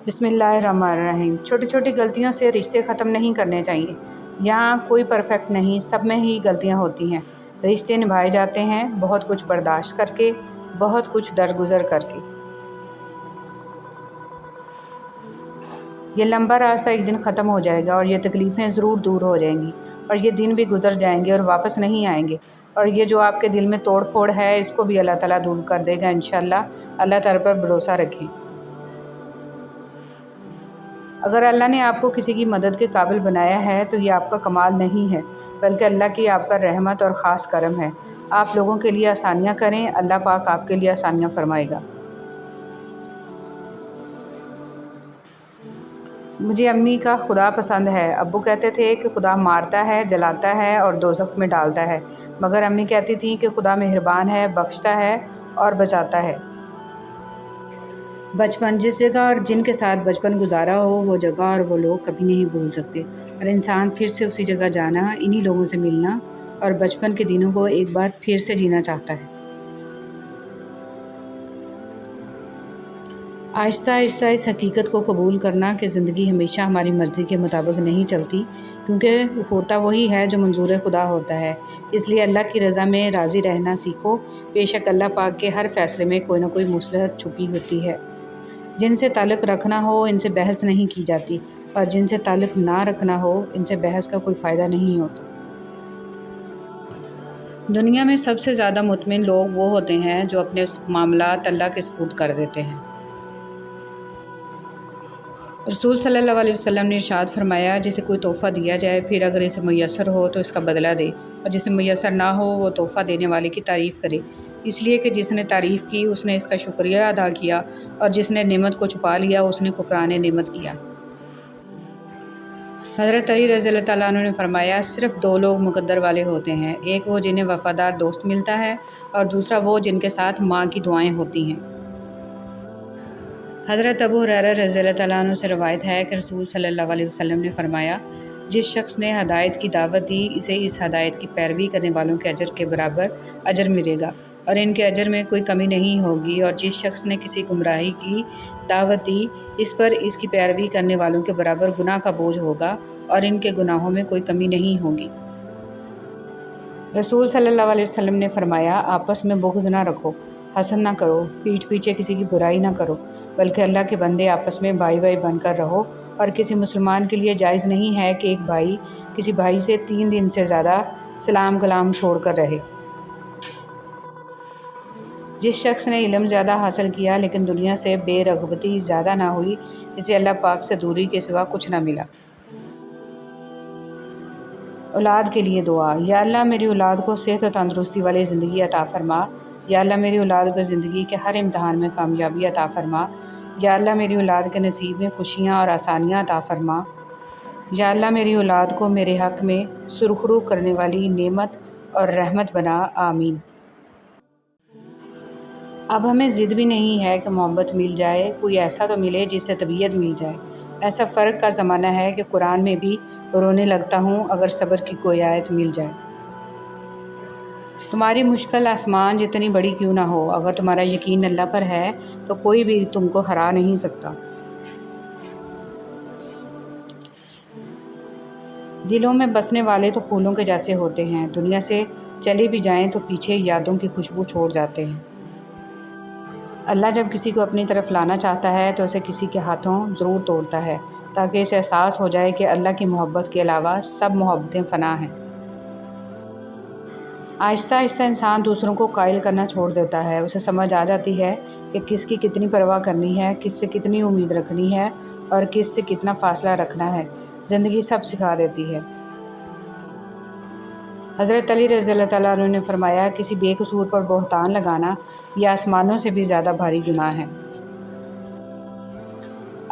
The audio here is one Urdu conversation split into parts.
بسم اللہ الرحمن الرحیم۔ چھوٹی چھوٹی غلطیوں سے رشتے ختم نہیں کرنے چاہیے۔ یہاں کوئی پرفیکٹ نہیں، سب میں ہی غلطیاں ہوتی ہیں۔ رشتے نبھائے جاتے ہیں بہت کچھ برداشت کر کے، بہت کچھ درگزر کر کے۔ یہ لمبا راستہ ایک دن ختم ہو جائے گا اور یہ تکلیفیں ضرور دور ہو جائیں گی، اور یہ دن بھی گزر جائیں گے اور واپس نہیں آئیں گے، اور یہ جو آپ کے دل میں توڑ پھوڑ ہے اس کو بھی اللہ تعالیٰ دور کر دے گا انشاءاللہ۔ اللہ تعالیٰ پر بھروسہ رکھیں۔ اگر اللہ نے آپ کو کسی کی مدد کے قابل بنایا ہے تو یہ آپ کا کمال نہیں ہے، بلکہ اللہ کی آپ پر رحمت اور خاص کرم ہے۔ آپ لوگوں کے لیے آسانیاں کریں، اللہ پاک آپ کے لیے آسانیاں فرمائے گا۔ مجھے امی کا خدا پسند ہے۔ ابو کہتے تھے کہ خدا مارتا ہے، جلاتا ہے اور دوزخ میں ڈالتا ہے، مگر امی کہتی تھیں کہ خدا مہربان ہے، بخشتا ہے اور بچاتا ہے۔ بچپن، جس جگہ اور جن کے ساتھ بچپن گزارا ہو وہ جگہ اور وہ لوگ کبھی نہیں بھول سکتے، اور انسان پھر سے اسی جگہ جانا، انہی لوگوں سے ملنا اور بچپن کے دنوں کو ایک بار پھر سے جینا چاہتا ہے۔ آہستہ آہستہ اس حقیقت کو قبول کرنا کہ زندگی ہمیشہ ہماری مرضی کے مطابق نہیں چلتی، کیونکہ ہوتا وہی ہے جو منظور خدا ہوتا ہے۔ اس لیے اللہ کی رضا میں راضی رہنا سیکھو۔ بے شک اللہ پاک کے ہر فیصلے میں کوئی نہ کوئی مصلحت چھپی ہوتی ہے۔ جن سے تعلق رکھنا ہو ان سے بحث نہیں کی جاتی، اور جن سے تعلق نہ رکھنا ہو ان سے بحث کا کوئی فائدہ نہیں ہوتا۔ دنیا میں سب سے زیادہ مطمئن لوگ وہ ہوتے ہیں جو اپنے معاملات اللہ کے سپرد کر دیتے ہیں۔ رسول صلی اللہ علیہ وسلم نے ارشاد فرمایا، جسے کوئی تحفہ دیا جائے پھر اگر اسے میسر ہو تو اس کا بدلہ دے، اور جسے میسر نہ ہو وہ تحفہ دینے والے کی تعریف کرے، اس لیے کہ جس نے تعریف کی اس نے اس کا شکریہ ادا کیا، اور جس نے نعمت کو چھپا لیا اس نے کفران نعمت کیا۔ حضرت علی رضی اللہ تعالیٰ عنہ نے فرمایا، صرف دو لوگ مقدر والے ہوتے ہیں، ایک وہ جنہیں وفادار دوست ملتا ہے، اور دوسرا وہ جن کے ساتھ ماں کی دعائیں ہوتی ہیں۔ حضرت ابو ہریرہ رضی اللہ تعالیٰ عنہ سے روایت ہے کہ رسول صلی اللہ علیہ وسلم نے فرمایا، جس شخص نے ہدایت کی دعوت دی اسے اس ہدایت کی پیروی کرنے والوں کے اجر کے برابر اجر ملے گا، اور ان کے اجر میں کوئی کمی نہیں ہوگی، اور جس شخص نے کسی گمراہی کی دعوت دی اس پر اس کی پیروی کرنے والوں کے برابر گناہ کا بوجھ ہوگا، اور ان کے گناہوں میں کوئی کمی نہیں ہوگی۔ رسول صلی اللہ علیہ وسلم نے فرمایا، آپس میں بغض نہ رکھو، حسد نہ کرو، پیٹھ پیچھے کسی کی برائی نہ کرو، بلکہ اللہ کے بندے آپس میں بھائی بھائی بن کر رہو، اور کسی مسلمان کے لیے جائز نہیں ہے کہ ایک بھائی کسی بھائی سے 3 دن سے زیادہ سلام کلام چھوڑ کر رہے۔ جس شخص نے علم زیادہ حاصل کیا لیکن دنیا سے بے رغبتی زیادہ نہ ہوئی، اسے اللہ پاک سے دوری کے سوا کچھ نہ ملا۔ اولاد کے لیے دعا۔ یا اللہ میری اولاد کو صحت و تندرستی والی زندگی عطا فرما۔ یا اللہ میری اولاد کو زندگی کے ہر امتحان میں کامیابی عطا فرما۔ یا اللہ میری اولاد کے نصیب میں خوشیاں اور آسانیاں عطا فرما۔ یا اللہ میری اولاد کو میرے حق میں سرخرو کرنے والی نعمت اور رحمت بنا، آمین۔ اب ہمیں ضد بھی نہیں ہے کہ محبت مل جائے، کوئی ایسا تو ملے جس سے طبیعت مل جائے۔ ایسا فرق کا زمانہ ہے کہ قرآن میں بھی رونے لگتا ہوں اگر صبر کی کوئی آیت مل جائے۔ تمہاری مشکل آسمان جتنی بڑی کیوں نہ ہو، اگر تمہارا یقین اللہ پر ہے تو کوئی بھی تم کو ہرا نہیں سکتا۔ دلوں میں بسنے والے تو پھولوں کے جیسے ہوتے ہیں، دنیا سے چلے بھی جائیں تو پیچھے یادوں کی خوشبو چھوڑ جاتے ہیں۔ اللہ جب کسی کو اپنی طرف لانا چاہتا ہے تو اسے کسی کے ہاتھوں ضرور توڑتا ہے، تاکہ اسے احساس ہو جائے کہ اللہ کی محبت کے علاوہ سب محبتیں فنا ہیں۔ آہستہ آہستہ انسان دوسروں کو قائل کرنا چھوڑ دیتا ہے، اسے سمجھ آ جاتی ہے کہ کس کی کتنی پرواہ کرنی ہے، کس سے کتنی امید رکھنی ہے اور کس سے کتنا فاصلہ رکھنا ہے۔ زندگی سب سکھا دیتی ہے۔ حضرت علی رضی اللہ تعالیٰ عنہ نے فرمایا، کسی بے قصور پر بہتان لگانا یہ آسمانوں سے بھی زیادہ بھاری گناہ ہے۔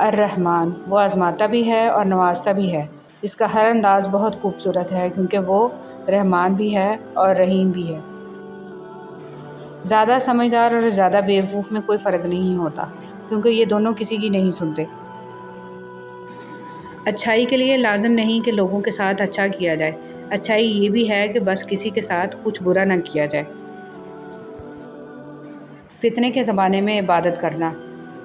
الرحمن، وہ آزماتا بھی ہے اور نوازتا بھی ہے۔ اس کا ہر انداز بہت خوبصورت ہے کیونکہ وہ رحمان بھی ہے اور رحیم بھی ہے۔ زیادہ سمجھدار اور زیادہ بیوقوف میں کوئی فرق نہیں ہوتا، کیونکہ یہ دونوں کسی کی نہیں سنتے۔ اچھائی کے لیے لازم نہیں کہ لوگوں کے ساتھ اچھا کیا جائے، اچھائی یہ بھی ہے کہ بس کسی کے ساتھ کچھ برا نہ کیا جائے۔ فتنے کے زمانے میں عبادت کرنا۔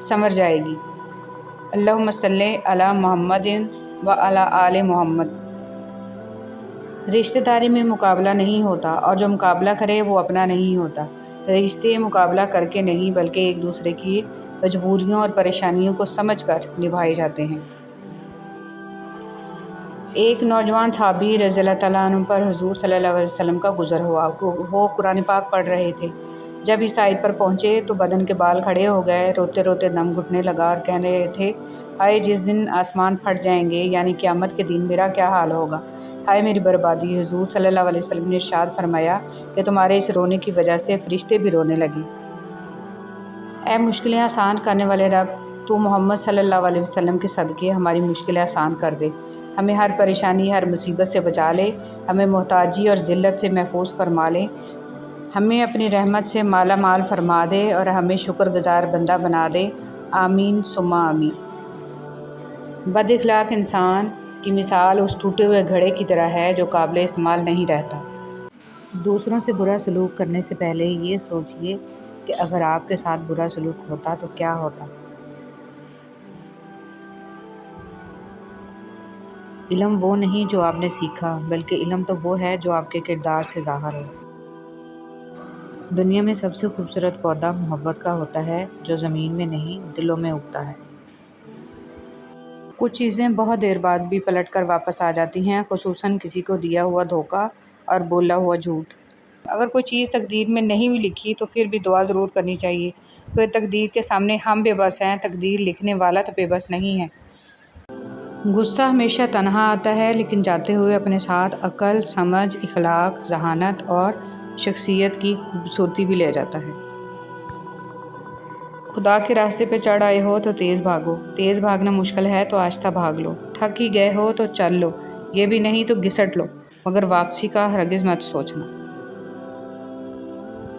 سنور جائے گی۔ اللہم صلی علی محمد و علی آل محمد۔ رشتہ داری میں مقابلہ نہیں ہوتا، اور جو مقابلہ کرے وہ اپنا نہیں ہوتا۔ رشتے مقابلہ کر کے نہیں بلکہ ایک دوسرے کی مجبوریوں اور پریشانیوں کو سمجھ کر نبھائے جاتے ہیں۔ ایک نوجوان صحابی رضی اللہ تعالیٰ عنہ پر حضور صلی اللہ علیہ وسلم کا گزر ہوا۔ وہ قرآن پاک پڑھ رہے تھے۔ جب اس آیت پر پہنچے تو بدن کے بال کھڑے ہو گئے، روتے روتے دم گھٹنے لگا اور کہہ رہے تھے، ہائے جس دن آسمان پھٹ جائیں گے، یعنی قیامت کے دن میرا کیا حال ہوگا، ہائے میری بربادی۔ حضور صلی اللہ علیہ وسلم نے ارشاد فرمایا کہ تمہارے اس رونے کی وجہ سے فرشتے بھی رونے لگے۔ اے مشکلیں آسان کرنے والے رب، تو محمد صلی اللہ علیہ وسلم کے صدقے ہماری مشکلیں آسان کر دے، ہمیں ہر پریشانی ہر مصیبت سے بچا لے، ہمیں محتاجی اور ذلت سے محفوظ فرما لے، ہمیں اپنی رحمت سے مالا مال فرما دے اور ہمیں شکر گزار بندہ بنا دے، آمین ثم آمین۔ بد اخلاق انسان کی مثال اس ٹوٹے ہوئے گھڑے کی طرح ہے جو قابل استعمال نہیں رہتا۔ دوسروں سے برا سلوک کرنے سے پہلے یہ سوچئے کہ اگر آپ کے ساتھ برا سلوک ہوتا تو کیا ہوتا۔ علم وہ نہیں جو آپ نے سیکھا، بلکہ علم تو وہ ہے جو آپ کے کردار سے ظاہر ہو۔ دنیا میں سب سے خوبصورت پودا محبت کا ہوتا ہے، جو زمین میں نہیں دلوں میں اگتا ہے۔ کچھ چیزیں بہت دیر بعد بھی پلٹ کر واپس آ جاتی ہیں، خصوصاً کسی کو دیا ہوا دھوکہ اور بولا ہوا جھوٹ۔ اگر کوئی چیز تقدیر میں نہیں بھی لکھی تو پھر بھی دعا ضرور کرنی چاہیے، کیونکہ تقدیر کے سامنے ہم بے بس ہیں، تقدیر لکھنے والا تو بے بس نہیں ہے۔ غصہ ہمیشہ تنہا آتا ہے، لیکن جاتے ہوئے اپنے ساتھ عقل، سمجھ، اخلاق، ذہانت اور شخصیت کی خوبصورتی بھی لے جاتا ہے۔ خدا کے راستے پہ چڑھ آئے ہو تو تیز بھاگو، تیز بھاگنا مشکل ہے تو آہستہ بھاگ لو، تھک ہی گئے ہو تو چل لو، یہ بھی نہیں تو گھسٹ لو، مگر واپسی کا ہرگز مت سوچنا۔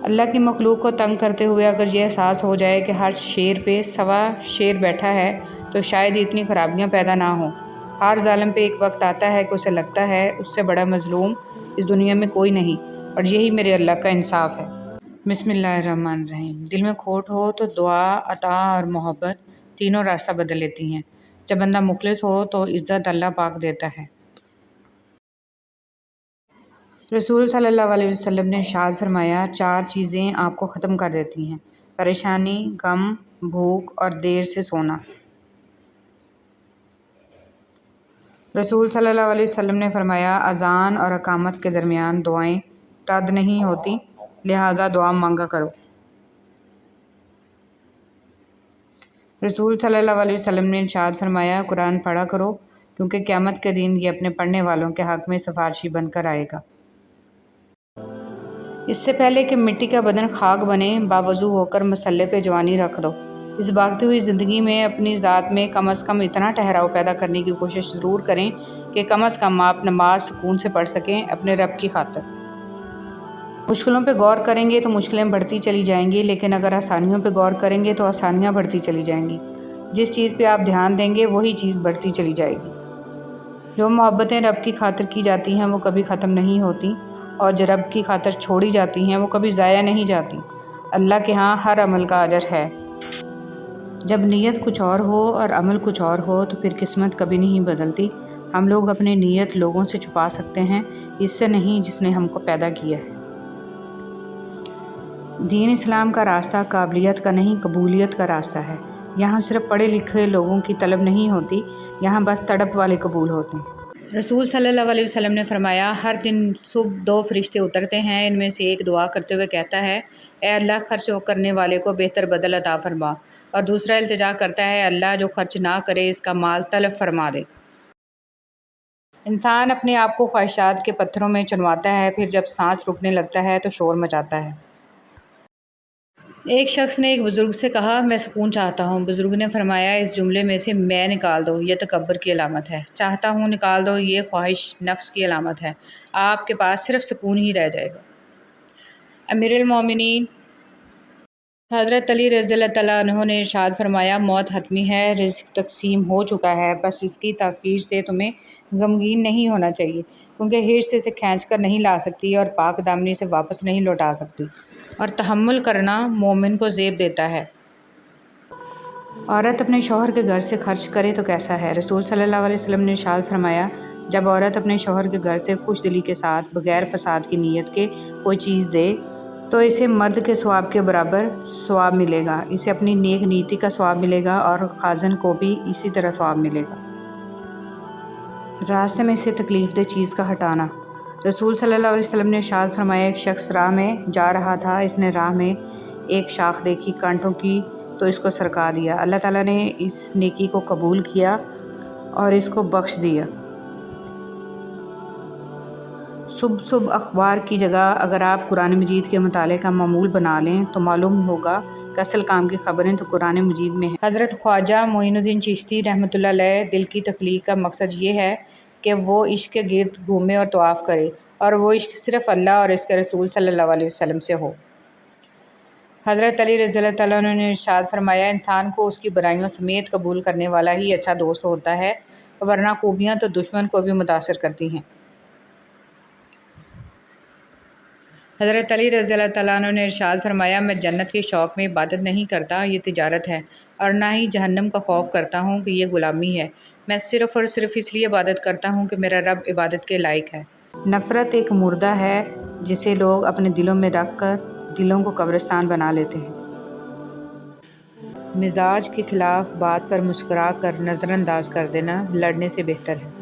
اللہ کی مخلوق کو تنگ کرتے ہوئے اگر یہ احساس ہو جائے کہ ہر شیر پہ سوا شیر بیٹھا ہے تو شاید اتنی خرابیاں پیدا نہ ہوں۔ ہر ظالم پہ ایک وقت آتا ہے کہ اسے لگتا ہے اس سے بڑا مظلوم اس دنیا میں کوئی نہیں، اور یہی میرے اللہ کا انصاف ہے۔ بسم اللہ الرحمن الرحیم۔ دل میں کھوٹ ہو تو دعا، عطا اور محبت تینوں راستہ بدل لیتی ہیں۔ جب بندہ مخلص ہو تو عزت اللہ پاک دیتا ہے۔ رسول صلی اللہ علیہ وسلم نے ارشاد فرمایا، 4 چیزیں آپ کو ختم کر دیتی ہیں: پریشانی، غم، بھوک اور دیر سے سونا۔ رسول صلی اللہ علیہ وسلم نے فرمایا، اذان اور اقامت کے درمیان دعائیں رد نہیں ہوتی، لہٰذا دعا مانگا کرو۔ رسول صلی اللہ علیہ وسلم نے ارشاد فرمایا، قرآن پڑھا کرو، کیونکہ قیامت کے دن یہ اپنے پڑھنے والوں کے حق میں سفارشی بن کر آئے گا۔ اس سے پہلے کہ مٹی کا بدن خاک بنے، باوضو ہو کر مصلے پہ جوانی رکھ دو۔ اس بھاگتی ہوئی زندگی میں اپنی ذات میں کم از کم اتنا ٹھہراؤ پیدا کرنے کی کوشش ضرور کریں کہ کم از کم آپ نماز سکون سے پڑھ سکیں، اپنے رب کی خاطر۔ مشکلوں پہ غور کریں گے تو مشکلیں بڑھتی چلی جائیں گی، لیکن اگر آسانیوں پہ غور کریں گے تو آسانیاں بڑھتی چلی جائیں گی۔ جس چیز پہ آپ دھیان دیں گے وہی چیز بڑھتی چلی جائے گی۔ جو محبتیں رب کی خاطر کی جاتی ہیں وہ کبھی ختم نہیں ہوتی، اور جو رب کی خاطر چھوڑی جاتی ہیں وہ کبھی ضائع نہیں جاتی۔ اللہ کے ہاں ہر عمل کا اجر ہے۔ جب نیت کچھ اور ہو اور عمل کچھ اور ہو تو پھر قسمت کبھی نہیں بدلتی۔ ہم لوگ اپنی نیت لوگوں سے چھپا سکتے ہیں، اس سے نہیں جس نے ہم کو پیدا کیا ہے۔ دین اسلام کا راستہ قابلیت کا نہیں، قبولیت کا راستہ ہے۔ یہاں صرف پڑھے لکھے لوگوں کی طلب نہیں ہوتی، یہاں بس تڑپ والے قبول ہوتے ہیں۔ رسول صلی اللہ علیہ وسلم نے فرمایا، ہر دن صبح 2 فرشتے اترتے ہیں، ان میں سے ایک دعا کرتے ہوئے کہتا ہے، اے اللہ خرچ کرنے والے کو بہتر بدل عطا فرما، اور دوسرا التجا کرتا ہے، اللہ جو خرچ نہ کرے اس کا مال تلف فرما دے۔ انسان اپنے آپ کو خواہشات کے پتھروں میں چنواتا ہے، پھر جب سانس رکنے لگتا ہے تو شور مچاتا ہے۔ ایک شخص نے ایک بزرگ سے کہا، میں سکون چاہتا ہوں۔ بزرگ نے فرمایا، اس جملے میں سے میں نکال دو، یہ تکبر کی علامت ہے۔ چاہتا ہوں نکال دو، یہ خواہش نفس کی علامت ہے۔ آپ کے پاس صرف سکون ہی رہ جائے گا۔ امیر المومنین حضرت علی رضی اللہ تعالیٰ عنہ نے ارشاد فرمایا، موت حتمی ہے، رزق تقسیم ہو چکا ہے، بس اس کی تاخیر سے تمہیں غمگین نہیں ہونا چاہیے، کیونکہ حرص اسے کھینچ کر نہیں لا سکتی اور پاک دامنی سے واپس نہیں لوٹا سکتی، اور تحمل کرنا مومن کو زیب دیتا ہے۔ عورت اپنے شوہر کے گھر سے خرچ کرے تو کیسا ہے؟ رسول صلی اللہ علیہ وسلم نے ارشاد فرمایا، جب عورت اپنے شوہر کے گھر سے خوش دلی کے ساتھ بغیر فساد کی نیت کے کوئی چیز دے تو اسے مرد کے ثواب کے برابر ثواب ملے گا، اسے اپنی نیک نیتی کا ثواب ملے گا اور خازن کو بھی اسی طرح ثواب ملے گا۔ راستے میں سے تکلیف دہ چیز کا ہٹانا۔ رسول صلی اللہ علیہ وسلم نے ارشاد فرمایا، ایک شخص راہ میں جا رہا تھا، اس نے راہ میں ایک شاخ دیکھی کانٹوں کی تو اس کو سرکا دیا، اللہ تعالیٰ نے اس نیکی کو قبول کیا اور اس کو بخش دیا۔ صبح اخبار کی جگہ اگر آپ قرآن مجید کے مطالعے کا معمول بنا لیں تو معلوم ہوگا کہ اصل کام کی خبریں تو قرآن مجید میں ہیں۔ حضرت خواجہ معین الدین چشتی رحمۃ اللہ علیہ دل کی تخلیق کا مقصد یہ ہے کہ وہ عشق کے گرد گھومے اور طواف کرے، اور وہ عشق صرف اللہ اور اس کے رسول صلی اللہ علیہ وسلم سے ہو۔ حضرت علی رضی اللہ تعالیٰ عنہ نے ارشاد فرمایا، انسان کو اس کی برائیوں سمیت قبول کرنے والا ہی اچھا دوست ہوتا ہے، ورنہ خوبیاں تو دشمن کو بھی متاثر کرتی ہیں۔ حضرت علی رضی اللہ تعالیٰ عنہ نے ارشاد فرمایا، میں جنت کے شوق میں عبادت نہیں کرتا، یہ تجارت ہے، اور نہ ہی جہنم کا خوف کرتا ہوں کہ یہ غلامی ہے، میں صرف اور صرف اس لیے عبادت کرتا ہوں کہ میرا رب عبادت کے لائق ہے۔ نفرت ایک مردہ ہے جسے لوگ اپنے دلوں میں رکھ کر دلوں کو قبرستان بنا لیتے ہیں۔ مزاج کے خلاف بات پر مسکرا کر نظر انداز کر دینا لڑنے سے بہتر ہے۔